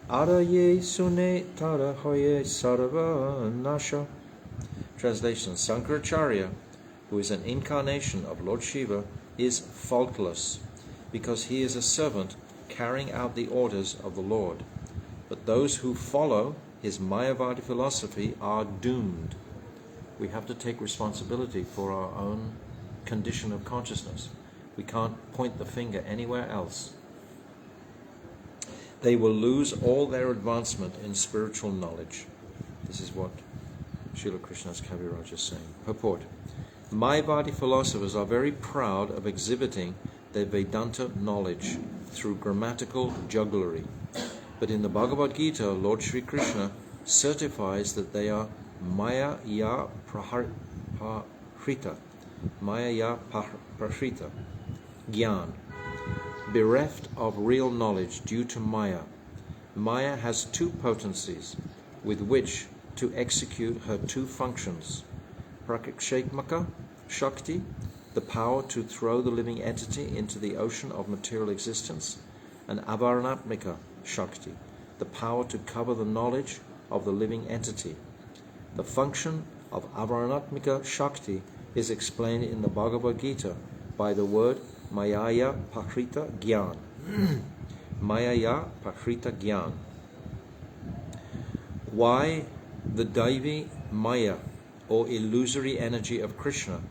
C: araye sune tara hoye sarva nasha. Translation: Sankaracharya, who is an incarnation of Lord Shiva, is faultless, because he is a servant carrying out the orders of the Lord. But those who follow his Mayavadi philosophy are doomed. We have to take responsibility for our own condition of consciousness. We can't point the finger anywhere else. They will lose all their advancement in spiritual knowledge. This is what Srila Krishna's Kaviraj is saying. Purport: Mayavadi philosophers are very proud of exhibiting their Vedanta knowledge through grammatical jugglery. But in the Bhagavad Gita, Lord Sri Krishna certifies that they are Maya ya prahrita, Gyan, bereft of real knowledge due to Maya. Maya has two potencies with which to execute her two functions: Prakshekmaka Shakti, the power to throw the living entity into the ocean of material existence, and Avaranatmika Shakti, the power to cover the knowledge of the living entity. The function of Avaranatmika Shakti is explained in the Bhagavad Gita by the word Mayaya Pakrita Gyan. Mayaya Pakrita Gyan. Why the Daivi Maya, or illusory energy of Krishna,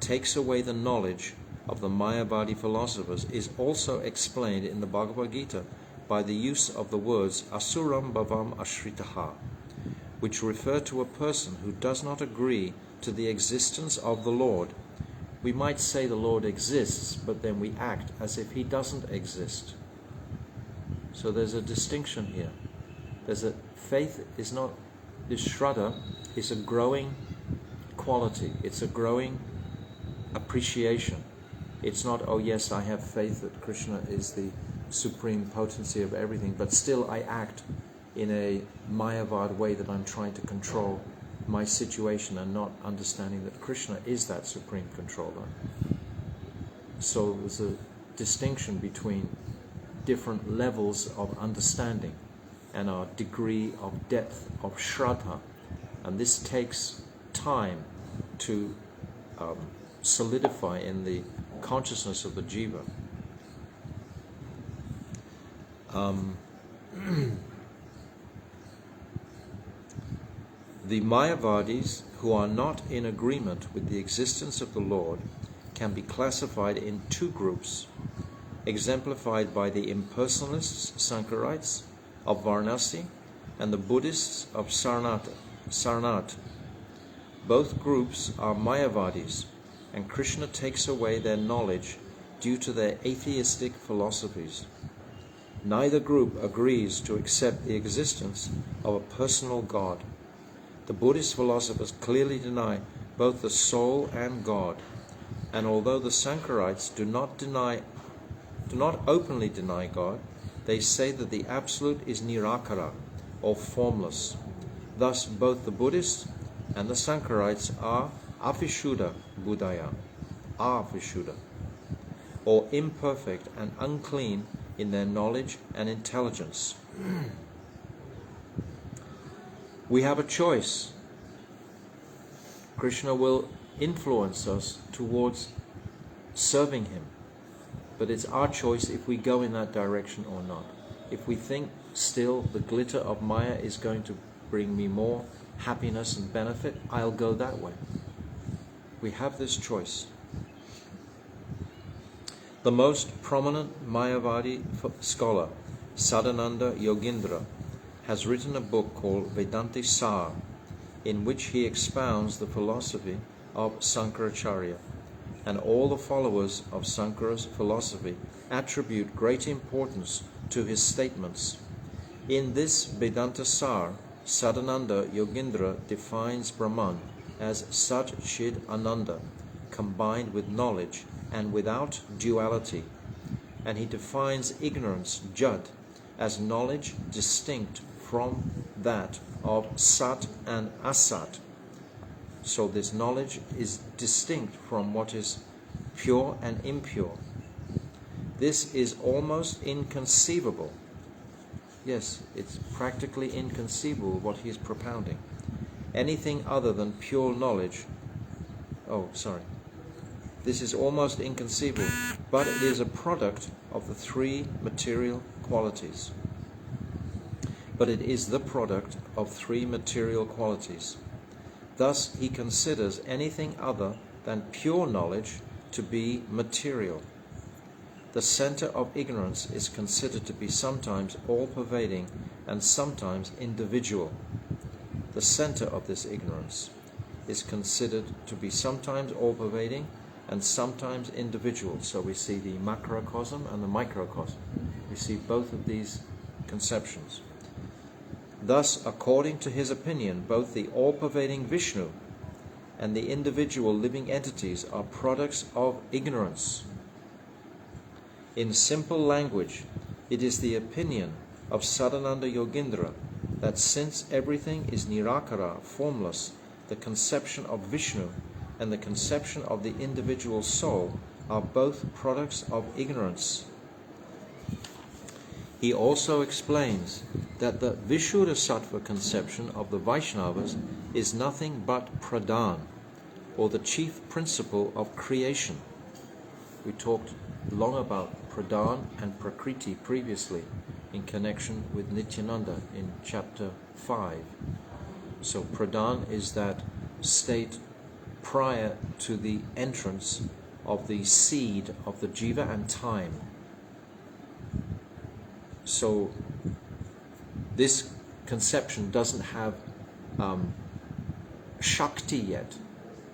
C: takes away the knowledge of the Mayavadi philosophers is also explained in the Bhagavad Gita by the use of the words Asuram Bhavam Ashritaha, which refer to a person who does not agree to the existence of the Lord. We might say the Lord exists, but then we act as if he doesn't exist. So there's a distinction here. Faith is not, this Shraddha is a growing quality. It's a growing appreciation. It's not, oh yes, I have faith that Krishna is the supreme potency of everything, but still I act in a Mayavad way that I'm trying to control my situation and not understanding that Krishna is that supreme controller. So there's a distinction between different levels of understanding and our degree of depth of Shraddha, and this takes time to solidify in the consciousness of the jiva. The Mayavadis who are not in agreement with the existence of the Lord can be classified in two groups, exemplified by the impersonalists, Sankarites of Varanasi, and the Buddhists of Sarnath. Both groups are Mayavadis, and Krishna takes away their knowledge due to their atheistic philosophies. Neither group agrees to accept the existence of a personal God. The Buddhist philosophers clearly deny both the soul and God, and although the Sankarites do not openly deny God, they say that the Absolute is Nirakara, or formless. Thus, both the Buddhists and the Sankarites are Avishuddha Buddhaya, or imperfect and unclean in their knowledge and intelligence. We have a choice. Krishna will influence us towards serving him, but it's our choice if we go in that direction or not. If we think still the glitter of Maya is going to bring me more happiness and benefit, I'll go that way. We have this choice. The most prominent Mayavadi scholar, Sadananda Yogindra, has written a book called Vedanti Sar, in which he expounds the philosophy of Sankaracharya, and all the followers of Sankara's philosophy attribute great importance to his statements. In this Vedanta Sar, Sadananda Yogindra defines Brahman as Sat Chid Ananda, combined with knowledge and without duality, and he defines ignorance, Jad, as knowledge distinct from that of Sat and Asat. So this knowledge is distinct from what is pure and impure. This is almost inconceivable. Yes, it's practically inconceivable what he is propounding. Anything other than pure knowledge. This is almost inconceivable, but it is a product of the three material qualities. Thus, he considers anything other than pure knowledge to be material. The center of ignorance is considered to be sometimes all-pervading and sometimes individual. The center of this ignorance is considered to be sometimes all-pervading and sometimes individual. So we see the macrocosm and the microcosm. We see both of these conceptions. Thus, according to his opinion, both the all-pervading Vishnu and the individual living entities are products of ignorance. In simple language, it is the opinion of Sadananda Yogindra that since everything is Nirakara, formless, the conception of Vishnu and the conception of the individual soul are both products of ignorance. He also explains that the Vishuddha conception of the Vaishnavas is nothing but pradhan, or the chief principle of creation. We talked long about pradhan and prakriti previously in connection with Nityananda in chapter 5. So pradhan is that state prior to the entrance of the seed of the jiva and time. So this conception doesn't have Shakti yet,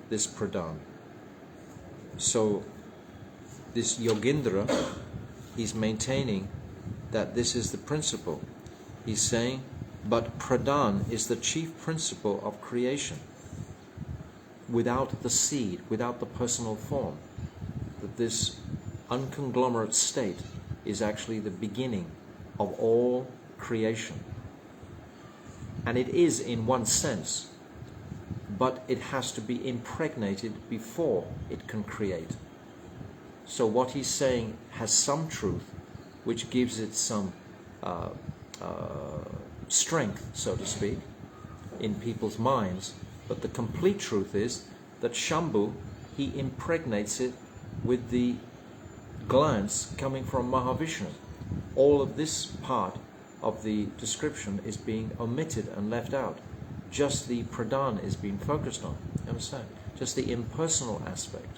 C: this pradhan. So this Yogindra, he's maintaining that this is the principle. He's saying, but pradhan is the chief principle of creation, without the seed, without the personal form. That this unconglomerate state is actually the beginning of all creation. And it is in one sense, but it has to be impregnated before it can create. So what he's saying has some truth, which gives it some strength, so to speak, in people's minds. But the complete truth is that Shambhu, he impregnates it with the glance coming from Mahavishnu. All of this part of the description is being omitted and left out. Just the pradhan is being focused on. You understand? Just the impersonal aspect.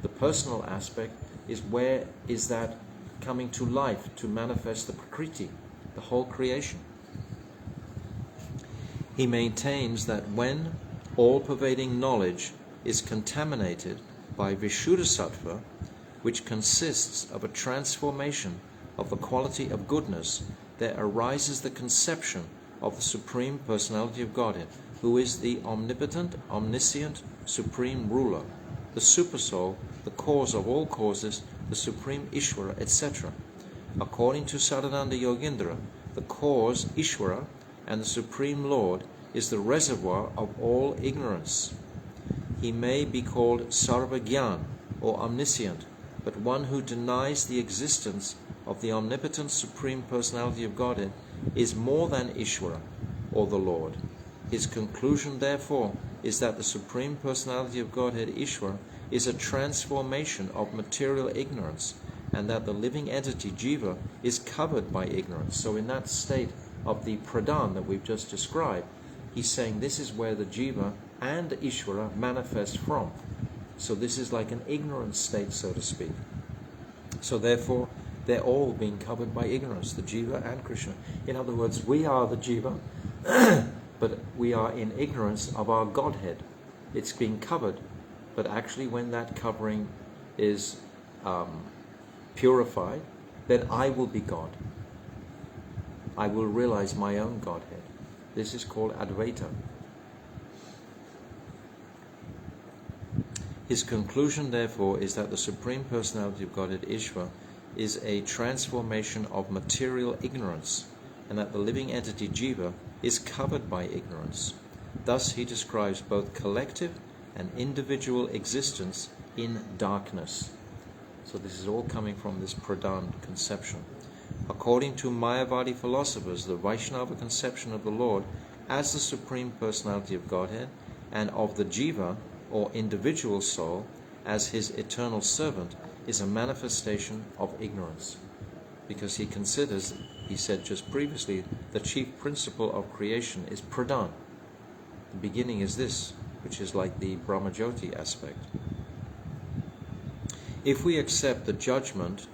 C: The personal aspect is where is that coming to life to manifest the prakriti, the whole creation. He maintains that when all-pervading knowledge is contaminated by Vishuddha, which consists of a transformation of the quality of goodness, there arises the conception of the Supreme Personality of Godhead, who is the omnipotent, omniscient, supreme ruler, the Supersoul, the cause of all causes, the Supreme Ishvara, etc. According to Sadananda Yogendra, the cause, Ishvara, and the Supreme Lord is the reservoir of all ignorance. He may be called Sarvagyan, or omniscient, but one who denies the existence of the omnipotent Supreme Personality of Godhead is more than Ishvara, or the Lord. His conclusion, therefore, is that the Supreme Personality of Godhead, Ishvara, is a transformation of material ignorance, and that the living entity, Jiva, is covered by ignorance. So in that state of the pradhan that we've just described, he's saying this is where the Jiva and Ishvara manifest from. So this is like an ignorant state, so to speak. So therefore, they're all being covered by ignorance, the Jiva and Krishna. In other words, we are the Jiva, but we are in ignorance of our Godhead. It's being covered, but actually when that covering is purified, then I will be God. I will realize my own Godhead. This is called Advaita. His conclusion, therefore, is that the Supreme Personality of Godhead, Ishvara, is a transformation of material ignorance, and that the living entity, Jiva, is covered by ignorance. Thus he describes both collective and individual existence in darkness. So this is all coming from this pradhan conception. According to Mayavadi philosophers, the Vaishnava conception of the Lord as the Supreme Personality of Godhead and of the Jiva, or individual soul, as his eternal servant, is a manifestation of ignorance. Because he considers, he said just previously, the chief principle of creation is pradhan. The beginning is this, which is like the Brahmajyoti aspect. If we accept the judgment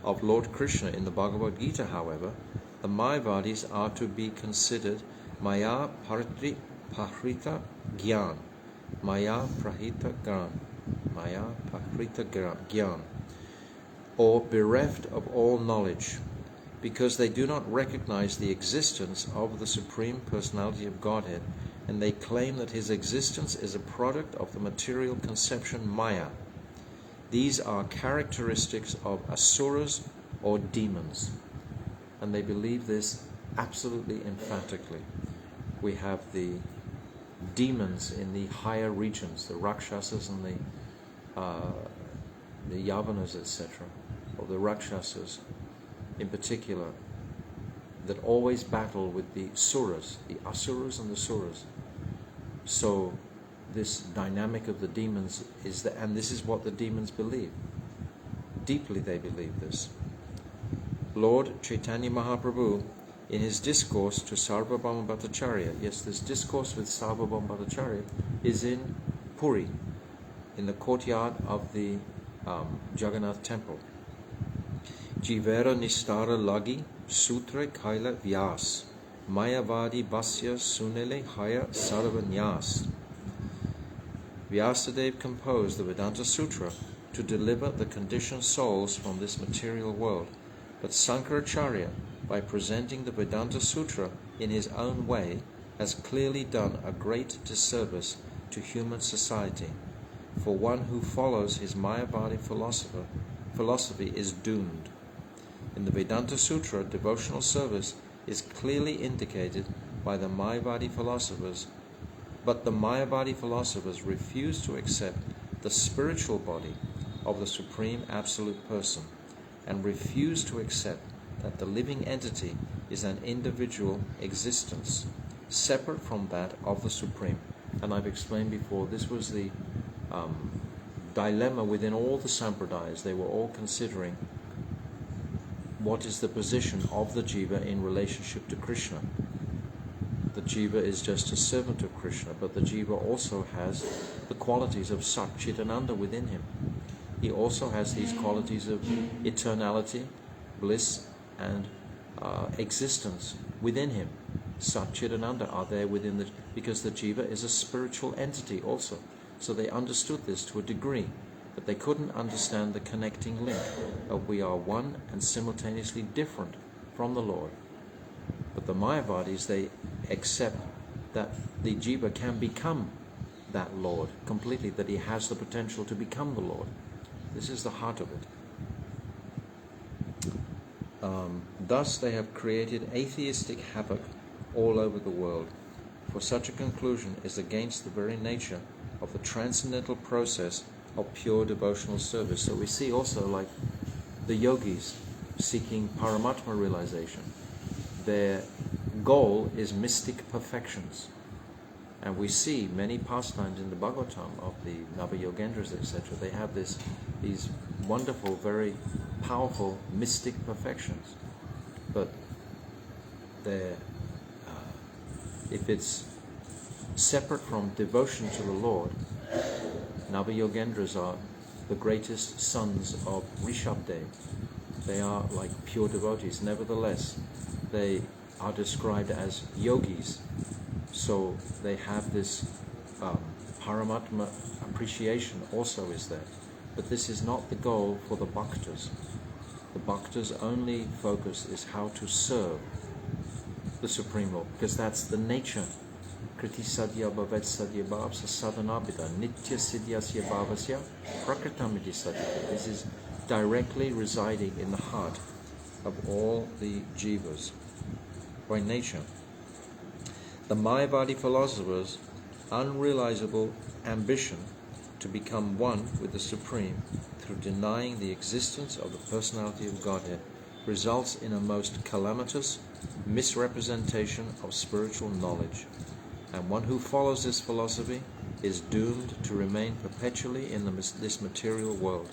C: of Lord Krishna in the Bhagavad Gita, however, the Mayavadis are to be considered Maya Pahrita Gyan, Maya Prahita Gyan, or bereft of all knowledge, because they do not recognize the existence of the Supreme Personality of Godhead, and they claim that his existence is a product of the material conception Maya. These are characteristics of asuras or demons, and they believe this absolutely emphatically. We have the demons in the higher regions, the Rakshasas and the Yavanas, etc., or the Rakshasas in particular, that always battle with the Suras, the Asuras and the Suras. So this dynamic of the demons is that, and this is what the demons believe. Deeply they believe this. Lord Chaitanya Mahaprabhu, in his discourse to Sarvabhauma Bhattacharya, yes, this discourse with Sarvabhauma Bhattacharya is in Puri, in the courtyard of the Jagannath temple. Jivera Nistara Lagi Sutre Kaila Vyas Mayavadi Basya Sunele Haya Sarvanyas. Vyasadeva composed the Vedanta Sutra to deliver the conditioned souls from this material world, but Sankaracharya, by presenting the Vedanta Sutra in his own way, has clearly done a great disservice to human society, for one who follows his Mayavadi philosophy is doomed. In the Vedanta Sutra, devotional service is clearly indicated by the Mayavadi philosophers, but the Mayavadi philosophers refuse to accept the spiritual body of the Supreme Absolute Person, and refuse to accept that the living entity is an individual existence, separate from that of the Supreme. And I've explained before, this was the dilemma within all the sampradayas. They were all considering what is the position of the Jiva in relationship to Krishna. The Jiva is just a servant of Krishna, but the Jiva also has the qualities of Sat Chitananda within him. He also has these qualities of eternality, bliss, and existence within him. Sat Chitananda are there within the, because the Jiva is a spiritual entity also. So they understood this to a degree, but they couldn't understand the connecting link of we are one and simultaneously different from the Lord. But the Mayavadis, they accept that the Jiva can become that Lord completely, that he has the potential to become the Lord. This is the heart of it. Thus they have created atheistic havoc all over the world, for such a conclusion is against the very nature of the transcendental process of pure devotional service. So we see also, like the yogis seeking Paramatma realization, their goal is mystic perfections. And we see many pastimes in the Bhagavatam of the Nava-yogendras, etc. They have these wonderful, very powerful mystic perfections. But if it's separate from devotion to the Lord, Nava-yogendras are the greatest sons of Rishabdev. They are like pure devotees. Nevertheless, they are described as yogis. So they have this Paramatma appreciation also is there. But this is not the goal for the bhaktas. The bhaktas' only focus is how to serve the Supreme Lord, because that's the nature. Kriti sadhya bhavet sadhya bhavsa sadhanabhita nitya siddhyasya bhavasya prakritamiti sadhya. This is directly residing in the heart of all the jivas by nature. The Mayavadi philosophers' unrealizable ambition to become one with the Supreme through denying the existence of the personality of Godhead results in a most calamitous misrepresentation of spiritual knowledge. And one who follows this philosophy is doomed to remain perpetually in this material world.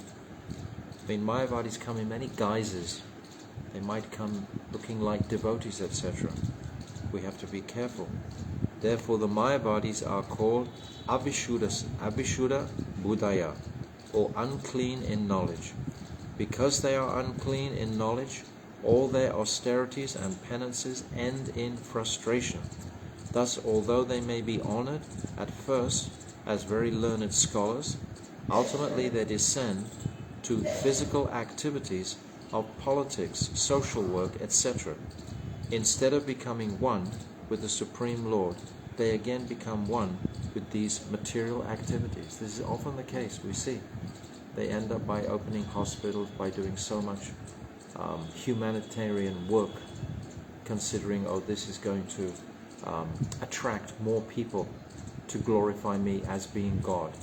C: I mean, Mayavadis come in many guises. They might come looking like devotees, etc. We have to be careful. Therefore, the Mayavadis are called Avishuddha Buddhaya, or unclean in knowledge. Because they are unclean in knowledge, all their austerities and penances end in frustration. Thus, although they may be honored at first as very learned scholars, ultimately they descend to physical activities of politics, social work, etc. Instead of becoming one with the Supreme Lord, they again become one with these material activities. This is often the case, we see. They end up by opening hospitals, by doing so much humanitarian work, considering, oh, this is going to attract more people to glorify me as being God.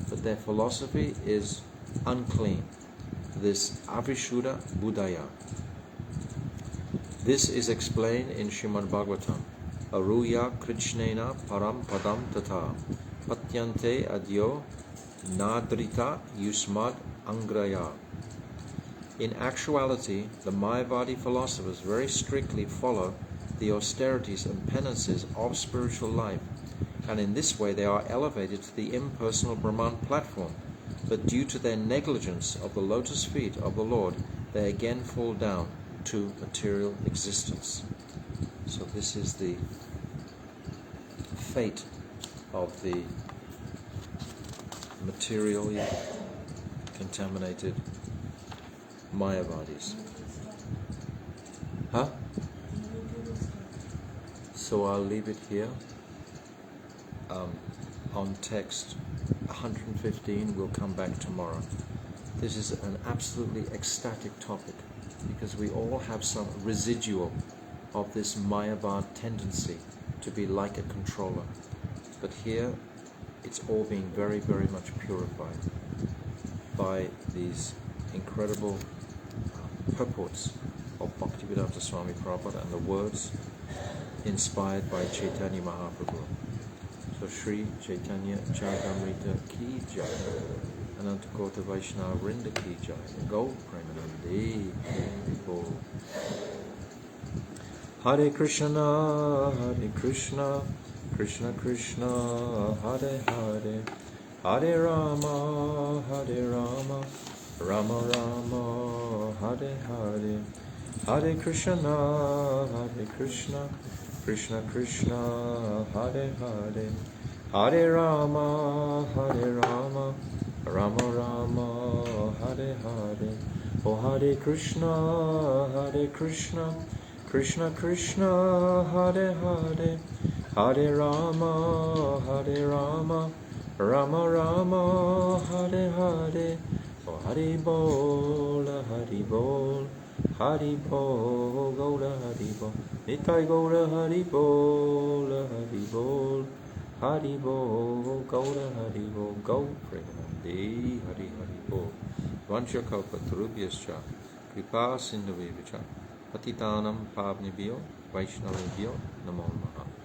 C: But their philosophy is unclean, this Avishuddha Buddhaya. This is explained in Srimad Bhagavatam. Aruya Krishnena Param Padam Tata Patyante Adyo Nadrita Yusmad Angraya. In actuality, the Mayavadi philosophers very strictly follow the austerities and penances of spiritual life, and in this way they are elevated to the impersonal Brahman platform, but due to their negligence of the lotus feet of the Lord, they again fall down to material existence. So this is the fate of the materially contaminated Mayavadis. Huh? So I'll leave it here. On text 115, we'll come back tomorrow. This is an absolutely ecstatic topic, because we all have some residual of this Mayavad tendency to be like a controller. But here, it's all being very, very much purified by these incredible purports of Bhaktivedanta Swami Prabhupada and the words inspired by Chaitanya Mahaprabhu. So Sri Caitanya Caritamrta Ki Jai, Anantakota Vaishnava Vrinda Ki Jai, Gaur Premanande Bol. Hare Krishna, Krishna Krishna, Hare Hare, Hare Rama, Rama Rama, Hare Hare, Hare Krishna, Krishna Krishna, Hare Hare, Hare Rama, Rama Rama, Hare Hare. Oh Hare Krishna, Krishna Krishna, Hare Hare, Hare Rama, Rama Rama, Hare Hare. Oh Hari Bol,
B: Haribo, Gaura Haribo, Nitai Gaura Haribo, Haribo, Haribo, Gaura Haribo, Gau Premanande, Hari Haribo, Vanchakalpa Tarubhyascha, Kripa Sindhuvevicha, Patitanam Pavnibhyo, Vaishnavibhyo, Namo Namaha.